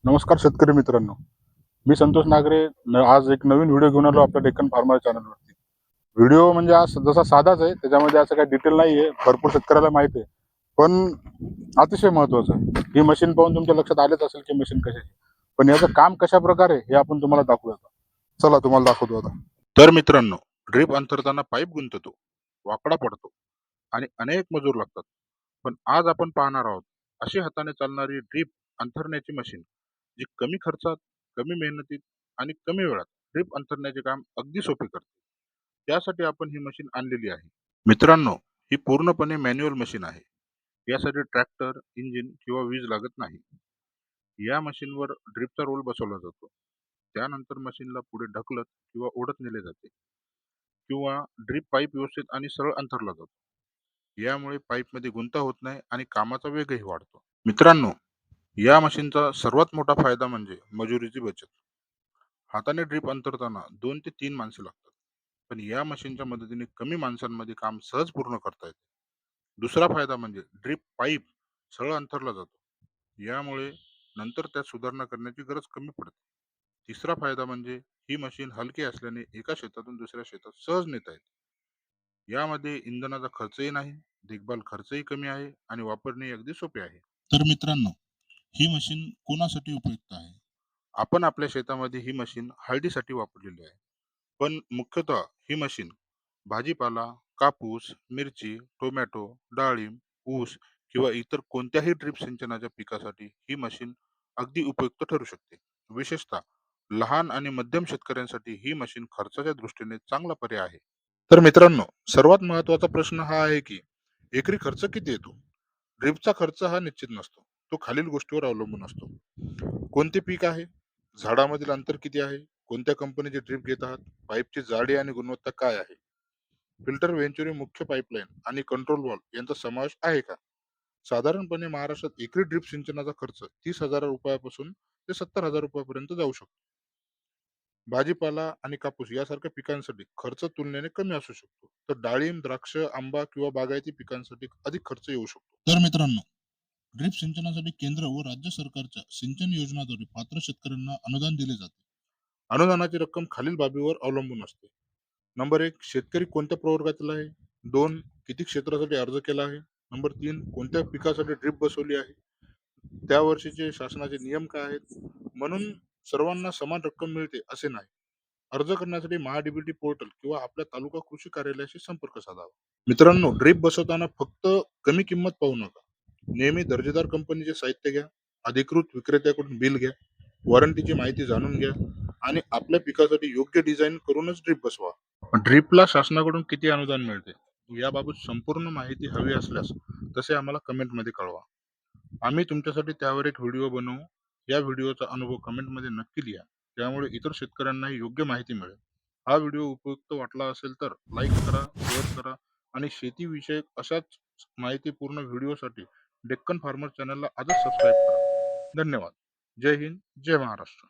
नमस्कार शेतकरी मित्रांनो. मी संतोष नागरे. आज एक नवीन व्हिडिओ घेऊन आलो आपल्या डेक्कन फार्मर चॅनलवरती. व्हिडिओ म्हणजे आज जसा साधाच आहे, त्याच्यामध्ये असं काही डिटेल नाही आहे. भरपूर शेतकऱ्याला माहिती आहे. पण अतिशय महत्त्वाचं आहे. ही मशीन पाहून तुमच्या लक्षात आलेच असेल की मशीन कशाची. पण याचं काम कशाप्रकारे हे आपण तुम्हाला दाखवूया आता. चला तुम्हाला दाखवतो आता. तर मित्रांनो, ड्रीप अंथरताना पाईप गुंततो, वाकडा पडतो आणि अनेक मजूर लागतात. पण आज आपण पाहणार आहोत अशी हाताने चालणारी ड्रीप अंथरण्याची मशीन, जी कमी खर्चात, कमी मेहनतीत आणि कमी वेळात ड्रीप अंथरण्याचे काम अगदी सोपे करते. त्यासाठी आपण ही मशीन आणलेली आहे. मित्रांनो, ही पूर्णपणे मॅन्युअल मशीन आहे. यासाठी ट्रॅक्टर, इंजिन किंवा वीज लागत नाही. या मशीनवर ड्रीपचा रोल बसवला जातो. त्यानंतर मशीनला पुढे ढकलत किंवा ओढत नेले जाते किंवा ड्रीप पाईप व्यवस्थित आणि सरळ अंथरला जातो. यामुळे पाईपमध्ये गुंता होत नाही आणि कामाचा वेगही वाढतो. मित्रांनो, या मशीनचा सर्वात मोठा फायदा म्हणजे मजुरीची बचत. हाताने ड्रीप अंतरताना 2 ते 3 माणसे लागतात. पण या मशीनच्या मदतीने कमी माणसांमध्ये काम सहज पूर्ण करता येते. दुसरा फायदा म्हणजे ड्रीप पाईप सरळ अंथरला जातो. यामुळे नंतर त्यात सुधारणा करण्याची गरज कमी पडते. तिसरा फायदा म्हणजे ही मशीन हलकी असल्याने एका शेतातून दुसऱ्या शेतात सहज नेता येते. यामध्ये इंधनाचा खर्चही नाही, देखभाल खर्चही कमी आहे आणि वापरणे अगदी सोपे आहे. तर मित्रांनो, ही मशीन कोणासाठी उपयुक्त आहे? आपण आपल्या शेतामध्ये ही मशीन हळदीसाठी वापरलेली आहे. पण मुख्यतः ही मशीन भाजीपाला, कापूस, मिरची, टोमॅटो, डाळिंब, ऊस किंवा इतर कोणत्याही ड्रिप सिंचनाच्या पिकासाठी ही मशीन अगदी उपयुक्त ठरू शकते. विशेषतः लहान आणि मध्यम शेतकऱ्यांसाठी ही मशीन खर्चाच्या दृष्टीने चांगला पर्याय आहे. तर मित्रांनो, सर्वात महत्वाचा प्रश्न हा आहे की एकरी खर्च किती येतो? ड्रिपचा खर्च हा निश्चित नसतो. तो खालील गोष्टीवर अवलंबून असतो. कोणते पीक आहे? झाडामधील अंतर किती आहे? कोणत्या कंपनीचे ड्रिप घेत आहात? पाईपची जाडी आणि गुणवत्ता काय आहे? फिल्टर वेंचुरी मुख्य पाईपलाईन आणि कंट्रोल वॉल्व यांचा समावेश आहे का? साधारणपणे महाराष्ट्रात एकरी ड्रिप सिंचनाचा खर्च 30,000 रुपयापासून ते 70,000 रुपयापर्यंत जाऊ शकतो. भाजीपाला आणि कापूस यासारख्या पिकांसाठी खर्च तुलनेने कमी असू शकतो. तर डाळिंब, द्राक्ष, आंबा किंवा बागायती पिकांसाठी अधिक खर्च येऊ शकतो. तर मित्रांनो, ड्रिप सिंचनासाठी केंद्र व राज्य सरकारच्या सिंचन योजनाद्वारे पात्र शेतकऱ्यांना अनुदान दिले जाते. अनुदानाची रक्कम खालील बाबीवर अवलंबून असते. नंबर 1, शेतकरी कोणत्या प्रवर्गातील आहे? 2, किती क्षेत्रासाठी अर्ज केला आहे? नंबर 3, कोणत्या पिकासाठी ड्रिप बसवली आहे? त्या वर्षीचे शासनाचे नियम काय आहेत? म्हणून सर्वांना समान रक्कम मिळते असे नाही. अर्ज करण्यासाठी महाडीबीटी पोर्टल किंवा आपल्या तालुका कृषी कार्यालयाशी संपर्क साधावा. मित्रांनो, ड्रिप बसवताना फक्त कमी किंमत पाहू नका. नेहमी दर्जेदार कंपनीचे साहित्य घ्या, अधिकृत विक्रेत्याकडून बिल घ्या, वॉरंटीची माहिती जाणून घ्या आणि आपल्या पिकासाठी योग्य डिझाईन करूनच ड्रिप बसवा. ड्रिपला शासनाकडून किती अनुदान मिळते याबाबत संपूर्ण माहिती हवी असल्यास तसे आम्हाला कमेंटमध्ये कळवा. आम्ही तुमच्यासाठी त्यावर एक व्हिडिओ बनवू. या व्हिडिओचा अनुभव कमेंटमध्ये नक्की लिहा. त्यामुळे इतर शेतकऱ्यांनाही योग्य माहिती मिळेल. हा व्हिडिओ उपयुक्त वाटला असेल तर लाईक करा, शेअर करा आणि शेतीविषयक अशाच माहितीपूर्ण व्हिडिओसाठी डेक्कन फार्मर चॅनलला आजच सबस्क्राईब करा. धन्यवाद. जय हिंद, जय महाराष्ट्र.